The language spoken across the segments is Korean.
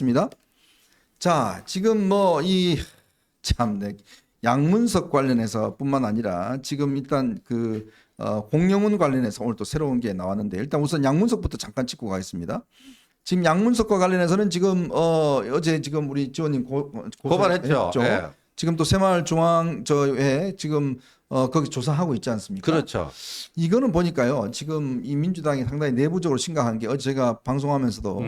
있습니다. 자, 지금 뭐 이 참네 양문석 관련해서 뿐만 아니라 지금 일단 공영훈 관련해서 오늘 또 새로운 게 나왔는데 일단 우선 양문석부터 잠깐 짚고 가겠습니다. 지금 양문석과 관련해서는 지금 어제 지금 우리 지원님 고발했죠. 예. 지금 또 새마을중앙저에 지금 거기 조사하고 있지 않습니까? 그렇죠. 이거는 보니까요. 지금 이 민주당이 상당히 내부적으로 심각한 게 어제 제가 방송하면서도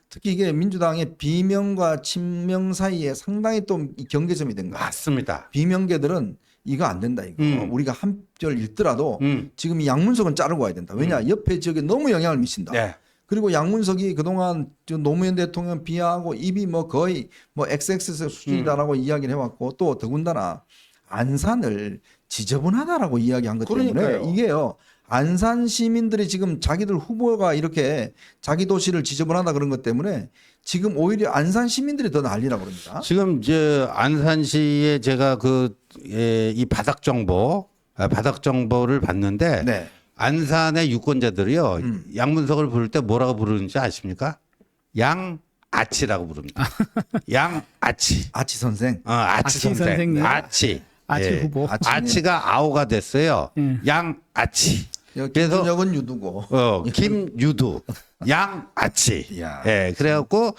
특히 이게 민주당의 비명과 친명 사이에 상당히 또 이 경계점이 된 거예요. 맞습니다. 비명계들은 이거 안 된다 이거. 우리가 한 절 읽더라도 지금 이 양문석은 자르고 와야 된다. 왜냐 옆에 지역에 너무 영향을 미친다. 네. 그리고 양문석이 그동안 노무현 대통령 비하하고 입이 뭐 거의 뭐 XX 수준이다라고 이야기를 해왔고 또 더군다나 안산을 지저분하다라고 이야기한 것 때문에 그러니까요. 이게요. 안산 시민들이 지금 자기들 후보가 이렇게 자기 도시를 지저분하다 그런 것 때문에 지금 오히려 안산 시민들이 더 난리라고 그럽니다. 지금 이제 안산시에 제가 이 바닥 정보를 봤는데 네. 안산의 유권자들이요 양문석을 부를 때 뭐라고 부르는지 아십니까? 양아치라고 부릅니다. 양아치. 아치 선생. 아치 선생. 선생님. 아치. 아치 후보. 아치가 아오가 됐어요. 양아치. 그래서 김준혁은 유두고. 김유두, 양아치. 야. 예, 그래갖고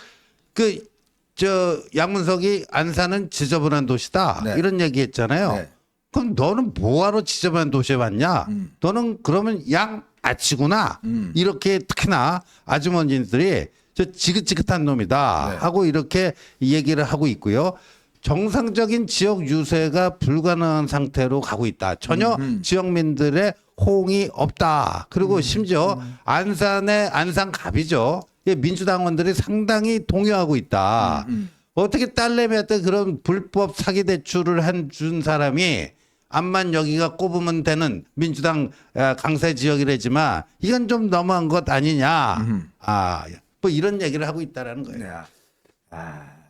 양문석이 안산은 지저분한 도시다 네. 이런 얘기했잖아요. 네. 그럼 너는 뭐하러 지저분한 도시에 왔냐? 너는 그러면 양아치구나. 이렇게 특히나 아주머니들이 저 지긋지긋한 놈이다 네. 하고 이렇게 얘기를 하고 있고요. 정상적인 지역 유세가 불가능한 상태로 가고 있다. 전혀 지역민들의 호응이 없다. 그리고 심지어 안산갑이죠. 민주당원들이 상당히 동요하고 있다. 어떻게 딸내미한테 그런 불법 사기 대출을 준 사람이 암만 여기가 꼽으면 되는 민주당 강세 지역이라지만 이건 좀 너무한 것 아니냐. 뭐 이런 얘기를 하고 있다라는 거예요. 네.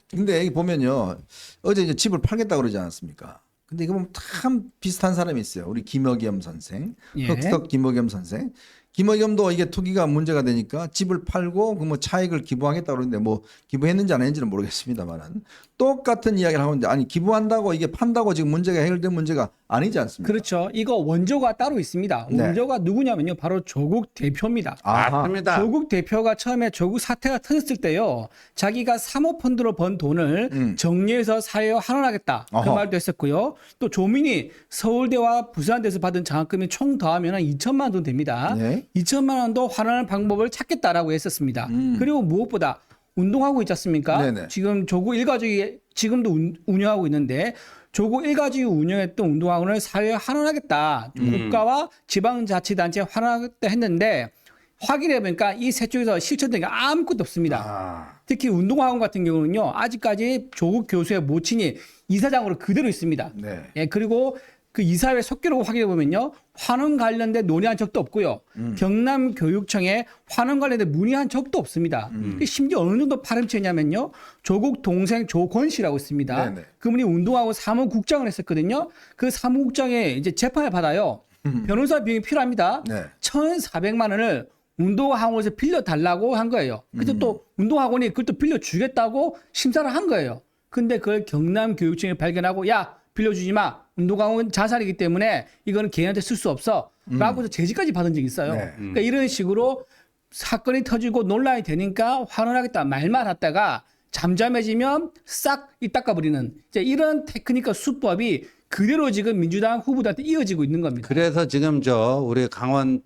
근데 여기 보면요. 어제 이제 집을 팔겠다 그러지 않았습니까? 근데 이거 보면 참 비슷한 사람이 있어요. 우리 김의겸 선생. 예. 흑덕 김의겸 선생. 김의겸도 이게 투기가 문제가 되니까 집을 팔고 그 뭐 차익을 기부하겠다 그러는데 뭐 기부했는지 안 했는지는 모르겠습니다만은 똑같은 이야기를 하고 있는데 아니 기부한다고 이게 판다고 지금 문제가 해결된 문제가 아니지 않습니까? 그렇죠. 이거 원조가 따로 있습니다. 네. 원조가 누구냐면요. 바로 조국 대표입니다. 아하. 맞습니다. 조국 대표가 처음에 조국 사태가 터졌을 때요. 자기가 사모펀드로 번 돈을 정리해서 사회에 환원하겠다. 그 어허. 말도 했었고요. 또 조민이 서울대와 부산대에서 받은 장학금이 총 더하면 한 2천만 원 정도 됩니다. 네. 2천만 원도 환원하는 방법을 찾겠다라고 했었습니다. 그리고 무엇보다 운동하고 있지 않습니까? 네네. 지금 조국 일가족이 지금도 운영하고 있는데 조국 일가족이 운영했던 운동학원을 사회에 환원하겠다. 국가와 지방자치단체에 환원하겠다 했는데 확인해 보니까 이 세 쪽에서 실천된 게 아무것도 없습니다. 특히 운동학원 같은 경우는요. 아직까지 조국 교수의 모친이 이사장으로 그대로 있습니다. 네. 예, 그리고 그 이사회 속기록 확인해 보면요. 환원 관련된 논의한 적도 없고요. 경남교육청에 환원 관련된 문의한 적도 없습니다. 심지어 어느 정도 파렴치냐면요. 조국 동생 조건 씨라고 있습니다. 네네. 그분이 운동하고 사무국장을 했었거든요. 그 사무국장에 이제 재판을 받아요. 변호사 비용이 필요합니다. 네. 1,400만 원을 운동학원에서 빌려달라고 한 거예요. 그래서 또 운동학원이 그걸 또 빌려주겠다고 심사를 한 거예요. 근데 그걸 경남교육청에 발견하고 야 빌려주지 마. 운동학원 자산이기 때문에 이거는 개인한테 쓸 수 없어. 라고 해서 제지까지 받은 적이 있어요. 네. 그러니까 이런 식으로 사건이 터지고 논란이 되니까 환원하겠다 말만 하다가 잠잠해지면 싹 이 닦아버리는 이제 이런 테크닉과 수법이 그대로 지금 민주당 후보들한테 이어지고 있는 겁니다. 그래서 지금 우리 강원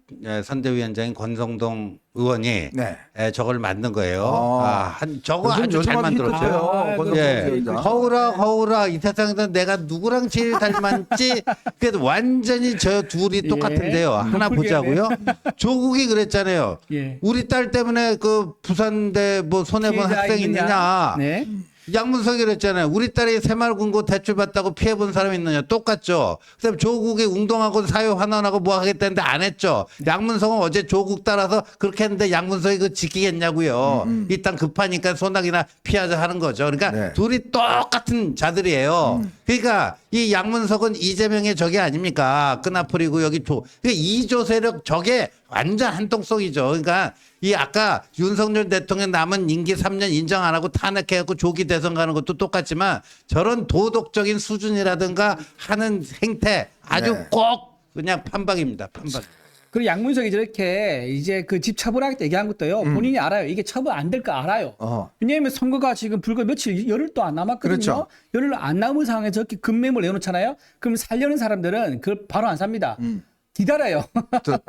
선대위원장인 권성동 의원이 네. 저걸 만든 거예요. 저거 요즘 아주 잘 요즘 만들었어요. 아, 히트죠. 예. 허우라 이 세상에서 내가 누구랑 제일 닮았지? 그래도 완전히 저 둘이 똑같은데요. 하나 보자고요. 조국이 그랬잖아요. 예. 우리 딸 때문에 그 부산대 뭐 손해 본 피해자 학생 있느냐? 네. 양문석이 그랬잖아요. 우리 딸이 새마을금고 대출 받다고 피해 본 사람이 있느냐? 똑같죠. 그다음에 조국이 운동하고 사회 환원하고 뭐 하겠다는데 안 했죠. 양문석은 어제 조국 따라서 그렇게 했는데 양문석이 그 지키겠냐고요. 이 땅 급하니까 소나기나 피하자 하는 거죠. 그러니까 네. 둘이 똑같은 자들이에요. 그러니까 이 양문석은 이재명의 적이 아닙니까? 끈아풀이고 여기 그러니까 이조 세력 적에 완전 한통속이죠. 그러니까 이 아까 윤석열 대통령 남은 임기 3년 인정 안 하고 탄핵해갖고 조기 대선 가는 것도 똑같지만 저런 도덕적인 수준이라든가 하는 행태 아주 네. 꼭 그냥 판박입니다. 판박. 그리고 양문석이 저렇게 이제 그 집 처분하겠다 얘기한 것도요. 본인이 알아요. 이게 처분 안 될 거 알아요. 왜냐하면 선거가 지금 불과 며칠 열흘도 안 남았거든요. 그렇죠. 열흘 안 남은 상황에서 저렇게 급매물 내놓잖아요. 그럼 살려는 사람들은 그걸 바로 안 삽니다. 기다려요.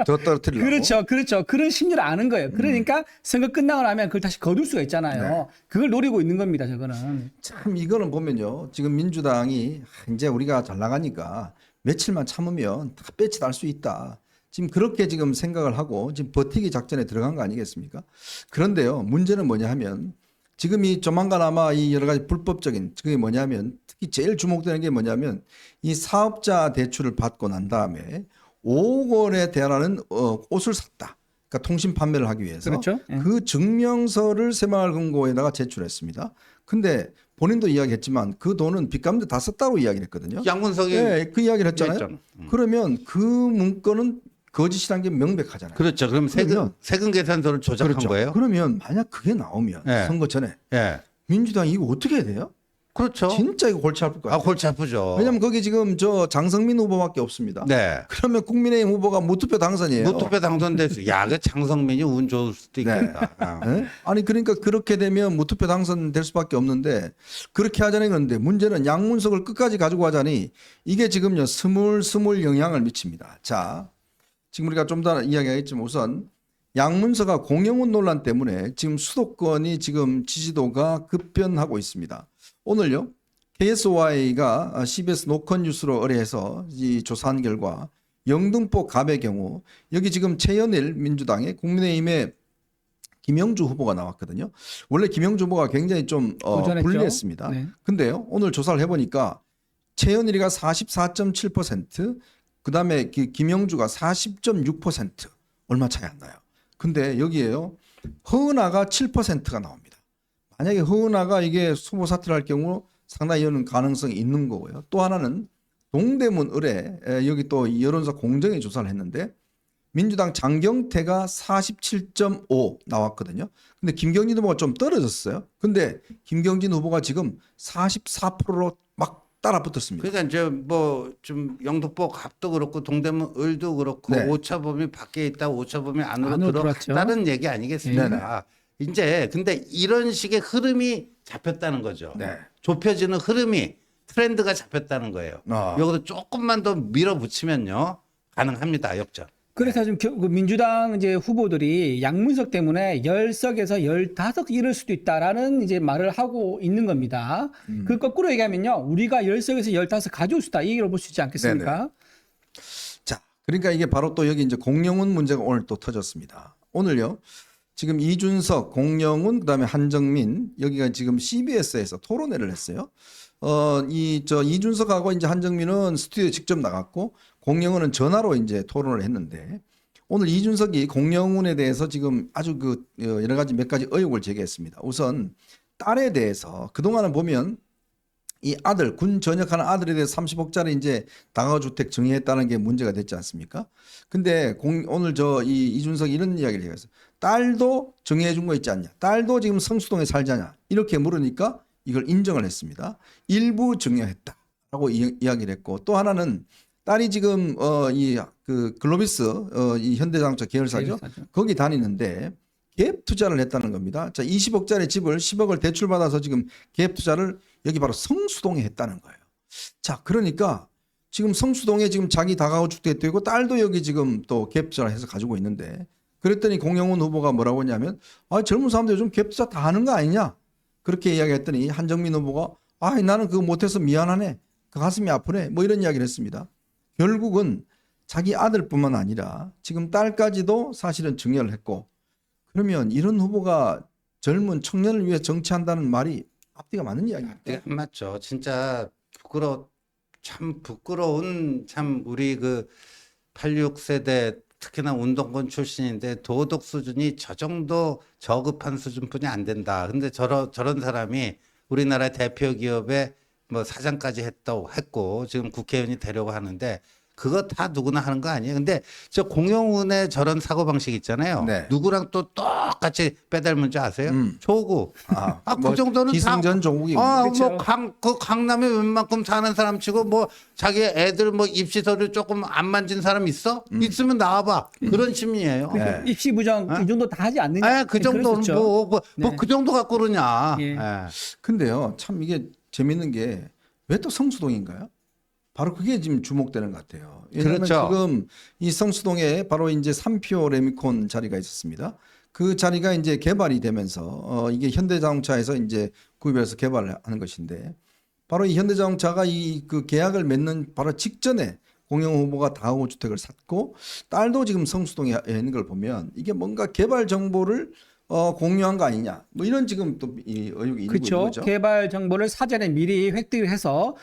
더 떨어뜨리려고. 그렇죠. 그런 심리를 아는 거예요. 그러니까 선거 끝나고 나면 그걸 다시 거둘 수가 있잖아요. 네. 그걸 노리고 있는 겁니다. 저거는. 참 이거는 보면요. 지금 민주당이 이제 우리가 잘 나가니까 며칠만 참으면 다 빼치달 수 있다. 지금 그렇게 지금 생각을 하고 지금 버티기 작전에 들어간 거 아니겠습니까? 그런데요. 문제는 뭐냐 하면 지금 이 조만간 아마 이 여러 가지 불법적인 그게 뭐냐면 특히 제일 주목되는 게 뭐냐면 이 사업자 대출을 받고 난 다음에 5억 원에 달하는 옷을 샀다. 그러니까 통신 판매를 하기 위해서 그렇죠. 예. 그 증명서를 새마을금고에다가 제출했습니다. 근데 본인도 이야기했지만 그 돈은 빚 갚는데 다 썼다고 이야기를 했거든요. 양문석이 네, 그 이야기를 했잖아요. 했잖아. 그러면 그 문건은 거짓이라는 게 명백하잖아요. 그렇죠. 그럼 그러면- 세금 계산서를 조작한 그렇죠. 거예요? 그러면 만약 그게 나오면 네. 선거 전에 예. 민주당이 이거 어떻게 해야 돼요? 그렇죠. 진짜 이거 골치 아플 거예요. 아, 골치 아프죠. 왜냐면 거기 지금 저 장성민 후보밖에 없습니다. 네. 그러면 국민의힘 후보가 무투표 당선이에요. 무투표 당선됐어. 야, 그 장성민이 운 좋을 수도 있겠다. 아. 예? 아니 그러니까 그렇게 되면 무투표 당선될 수밖에 없는데 그렇게 하자니 그런데 문제는 양문석을 끝까지 가지고 가자니 이게 지금요 스물스물 영향을 미칩니다. 자, 지금 우리가 좀 더 이야기하겠지만 우선 양문석과 공영훈 논란 때문에 지금 수도권이 지금 지지도가 급변하고 있습니다. 오늘요 KSY가 CBS 노컷 뉴스로 의뢰해서 이 조사한 결과 영등포 갑의 경우 여기 지금 최연일 민주당의 국민의힘의 김영주 후보가 나왔거든요. 원래 김영주 후보가 굉장히 좀 도전했죠. 불리했습니다. 네. 근데요 오늘 조사를 해보니까 최연일이가 44.7%, 그다음에 김영주가 40.6%, 얼마 차이 안 나요. 근데 여기에요 허은하가 7%가 나옵니다. 만약에 허은하가 이게 후보 사퇴를 할 경우 상당히 이런 가능성이 있는 거고요. 또 하나는 동대문 의뢰 여기 또 여론조사 공정위 조사를 했는데 민주당 장경태가 47.5 나왔거든요. 근데 김경진 후보가 좀 떨어졌어요. 근데 김경진 후보가 지금 44%로 막 따라 붙었습니다. 그러니까 이제 뭐 좀 영등포 갑도 그렇고 동대문 을도 그렇고 네. 오차범위 밖에 있다 오차범위 안으로 안으로 들어왔죠. 들어갔다는 얘기 아니겠습니까? 이제 근데 이런 식의 흐름이 잡혔다는 거죠. 네. 좁혀지는 흐름이 트렌드가 잡혔다는 거예요. 여기서 조금만 더 밀어붙이면요 가능합니다. 역전. 그래서 지금 그 민주당 이제 후보들이 양문석 때문에 10석에서 15석 이럴 수도 있다라는 이제 말을 하고 있는 겁니다. 그 거꾸로 얘기하면요. 우리가 10석에서 15석 가져올 수 있다. 이 얘기를 볼 수 있지 않겠습니까? 자, 그러니까 이게 바로 또 여기 이제 공영훈 문제가 오늘 또 터졌습니다. 오늘요. 지금 이준석, 공영훈, 그다음에 한정민 여기가 지금 CBS에서 토론회를 했어요. 이준석하고 이제 한정민은 스튜디오에 직접 나갔고 공영훈은 전화로 이제 토론을 했는데 오늘 이준석이 공영훈에 대해서 지금 아주 여러 가지 몇 가지 의혹을 제기했습니다. 우선 딸에 대해서 그동안은 보면 이 아들 군 전역하는 아들에 대해서 30억짜리 이제 다가구주택 정의했다는 게 문제가 됐지 않습니까? 근데 오늘 이 이준석이 이런 이야기를 해서 딸도 정의해 준 거 있지 않냐? 딸도 지금 성수동에 살자냐? 이렇게 물으니까 이걸 인정을 했습니다. 일부 증여했다라고 이야기를 했고 또 하나는 딸이 지금 글로비스 이 현대자동차 계열사죠. 거기 다니는데 갭 투자를 했다는 겁니다. 자, 20억짜리 집을 10억을 대출받아서 지금 갭 투자를 여기 바로 성수동에 했다는 거예요. 자, 그러니까 지금 성수동에 지금 자기 다가구 주택 되고 딸도 여기 지금 또 갭 투자를 해서 가지고 있는데 그랬더니 공영훈 후보가 뭐라고 했냐면 젊은 사람들 요즘 갭 투자 다 하는 거 아니냐? 그렇게 이야기했더니 한정민 후보가 나는 그거 못해서 미안하네. 그 가슴이 아프네. 뭐 이런 이야기를 했습니다. 결국은 자기 아들뿐만 아니라 지금 딸까지도 사실은 증여를 했고 그러면 이런 후보가 젊은 청년을 위해 정치한다는 말이 앞뒤가 맞는 이야기입니다. 네, 맞죠. 진짜 참 부끄러운 참 우리 그 86세대 특히나 운동권 출신인데 도덕 수준이 저 정도 저급한 수준뿐이 안 된다. 근데 저런 사람이 우리나라 대표 기업의 뭐 사장까지 했고 지금 국회의원이 되려고 하는데 그거 다 누구나 하는 거 아니에요. 근데 저 공영훈의 저런 사고 방식 있잖아요. 네. 누구랑 또 똑같이 빼닮은 줄 아세요? 조국. 그 뭐 정도는 기승전 조국이 그렇죠. 그 강남에 웬만큼 사는 사람 치고 뭐 자기 애들 뭐 입시 서류 조금 안 만진 사람 있어? 있으면 나와봐. 그런 심리예요. 그러니까 입시 부정 이 정도 다 하지 않느냐. 아, 그 정도는 그랬었죠. 네. 그 정도 갖고 그러냐. 예. 예. 근데요, 참 이게 재밌는 게 왜 또 성수동인가요? 바로 그게 지금 주목되는 것 같아요. 왜냐하면 그렇죠. 지금 이 성수동에 바로 이제 3표 레미콘 자리가 있었습니다. 그 자리가 이제 개발이 되면서 이게 현대자동차에서 이제 구입해서 개발을 하는 것인데 바로 이 현대자동차가 이 그 계약을 맺는 바로 직전에 공영 후보가 다가구 주택을 샀고 딸도 지금 성수동에 있는 걸 보면 이게 뭔가 개발 정보를 공유한 거 아니냐 뭐 이런 지금 또 이 의혹이 있는 그렇죠. 거죠. 개발 정보를 사전에 미리 획득을 해서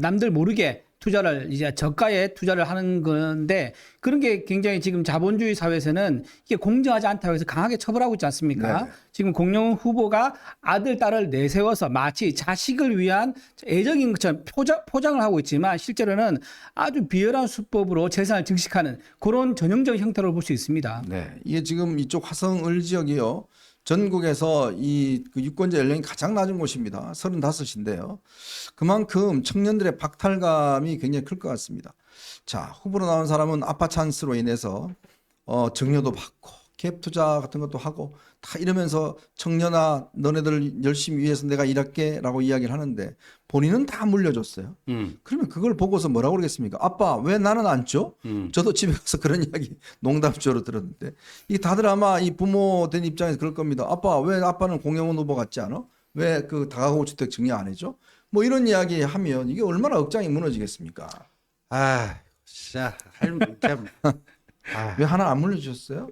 남들 모르게 투자를 이제 저가에 투자를 하는 건데 그런 게 굉장히 지금 자본주의 사회에서는 이게 공정하지 않다고 해서 강하게 처벌하고 있지 않습니까? 네. 지금 공영 후보가 아들 딸을 내세워서 마치 자식을 위한 애정인 것처럼 포장을 하고 있지만 실제로는 아주 비열한 수법으로 재산을 증식하는 그런 전형적인 형태로 볼 수 있습니다. 네, 이게 지금 이쪽 화성을 지역이요. 전국에서 그 유권자 연령이 가장 낮은 곳입니다. 35인데요. 그만큼 청년들의 박탈감이 굉장히 클 것 같습니다. 자, 후보로 나온 사람은 아빠 찬스로 인해서 증여도 받고 갭 투자 같은 것도 하고 다 이러면서 청년아 너네들 열심히 위해서 내가 일할게라고 이야기를 하는데 본인은 다 물려줬어요. 그러면 그걸 보고서 뭐라고 그러겠습니까? 아빠 왜 나는 안 줘? 저도 집에 가서 그런 이야기 농담조로 들었는데 이게 다들 아마 이 부모 된 입장에서 그럴 겁니다. 아빠 왜 아빠는 공영훈 후보 같지 않아? 왜 그 다가구 주택 증여 안 해줘? 뭐 이런 이야기 하면 이게 얼마나 억장이 무너지겠습니까? 아, 진짜 참. 왜 하나 안 물려주셨어요?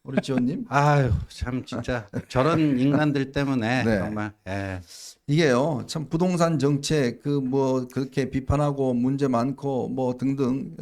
우리 지원님? 아유, 참 진짜 저런 인간들 때문에 네. 정말. 예. 이게요, 참 부동산 정책 그 뭐 그렇게 비판하고 문제 많고 뭐 등등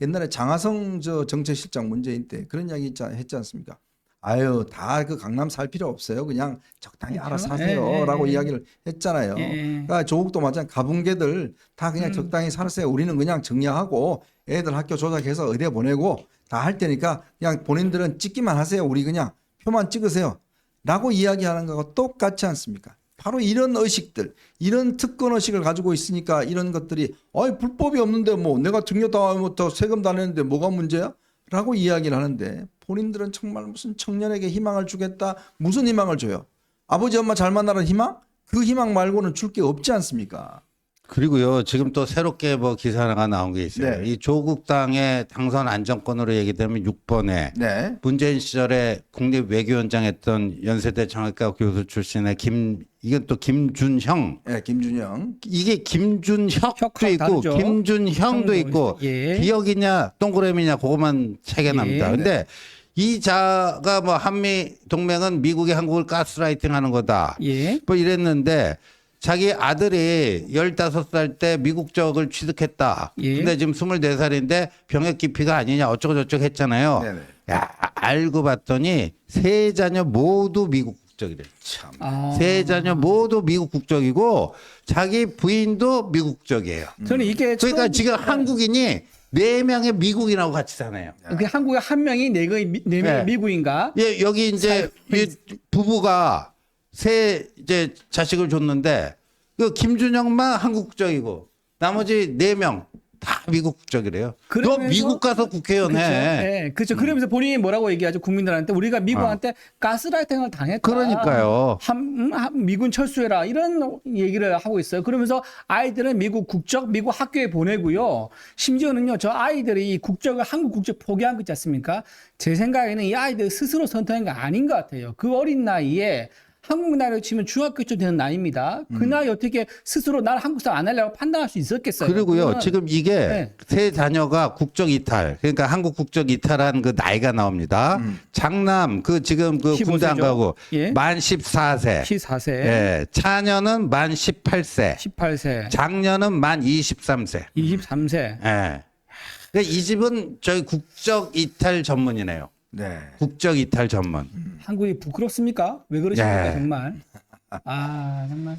옛날에 장하성 저 정책실장 문재인 때 그런 이야기 했지 않습니까? 아유, 다 그 강남 살 필요 없어요. 그냥 적당히 알아서 사세요라고 이야기를 했잖아요. 그러니까 조국도 마찬가지 가분개들 다 그냥 적당히 살았어요. 우리는 그냥 정리하고 애들 학교 조작해서 의대 보내고 다 할 테니까 그냥 본인들은 찍기만 하세요. 우리 그냥 표만 찍으세요. 라고 이야기하는 거하고 똑같지 않습니까? 바로 이런 의식들, 이런 특권 의식을 가지고 있으니까 이런 것들이 불법이 없는데 뭐 내가 증여 다 하면 더 세금 다 내는데 뭐가 문제야? 라고 이야기를 하는데 본인들은 정말 무슨 청년에게 희망을 주겠다. 무슨 희망을 줘요? 아버지 엄마 잘 만나라는 희망? 그 희망 말고는 줄 게 없지 않습니까? 그리고요, 지금 또 새롭게 뭐 기사 하나가 나온 게 있어요. 네. 이 조국 당의 당선 안정권으로 얘기되면 6번에 네. 문재인 시절에 국립외교원장 했던 연세대 정학과 교수 출신의 이건 또 김준형. 네, 김준영. 이게 김준혁도 혁하고 있고 다르죠. 김준형도 형도 있고 예. 기억이냐 동그라미냐 그것만 차이가 납니다. 예. 근데 이 자가 뭐 한미 동맹은 미국이 한국을 가스라이팅하는 거다. 예. 뭐 이랬는데 자기 아들이 15살 때 미국적을 취득했다. 예. 근데 지금 24살인데 병역 기피가 아니냐 어쩌고저쩌고 했잖아요. 네네. 야, 알고 봤더니 세 자녀 모두 미국 국적이래. 참. 세 자녀 모두 미국 국적이고 자기 부인도 미국 국적이에요. 저는 이게 그러니까 처음- 지금 한국인이 4명의 미국인하고 같이 사네요. 그 한국에 한 명이 네 명이 네. 미국인가? 예, 여기 이제 이 부부가 세 이제 자식을 줬는데 그 김준영만 한국 국적이고 나머지 4명 다 미국 국적이래요. 너 그러면서- 미국 가서 국회의원 그렇죠. 해. 네, 그렇죠. 그러면서 본인이 뭐라고 얘기하죠? 국민들한테 우리가 미국한테 가스라이팅을 당했다. 그러니까요. 미군 철수해라 이런 얘기를 하고 있어요. 그러면서 아이들은 미국 국적, 미국 학교에 보내고요. 심지어는요, 저 아이들이 국적을 한국 국적 포기한 거 있지 않습니까? 제 생각에는 이 아이들 스스로 선택한 게 아닌 것 같아요. 그 어린 나이에 한국 나이로 치면 중학교쯤 되는 나이입니다. 그 나이 어떻게 스스로 날 한국 사람 안 하려고 판단할 수 있었겠어요? 그리고요, 그거는- 지금 이게 네. 세 자녀가 국적 이탈, 그러니까 한국 국적 이탈한 그 나이가 나옵니다. 장남, 그 지금 그 15세죠. 군대 안 가고 예. 만 14세. 14세, 예, 차녀는 만 18세. 18세, 장녀는 만 23세. 23세. 예. 그러니까 이 집은 저희 국적 이탈 전문이네요. 네. 국적 이탈 전문. 한국이 부끄럽습니까? 왜 그러십니까, 예. 정말? 아, 정말.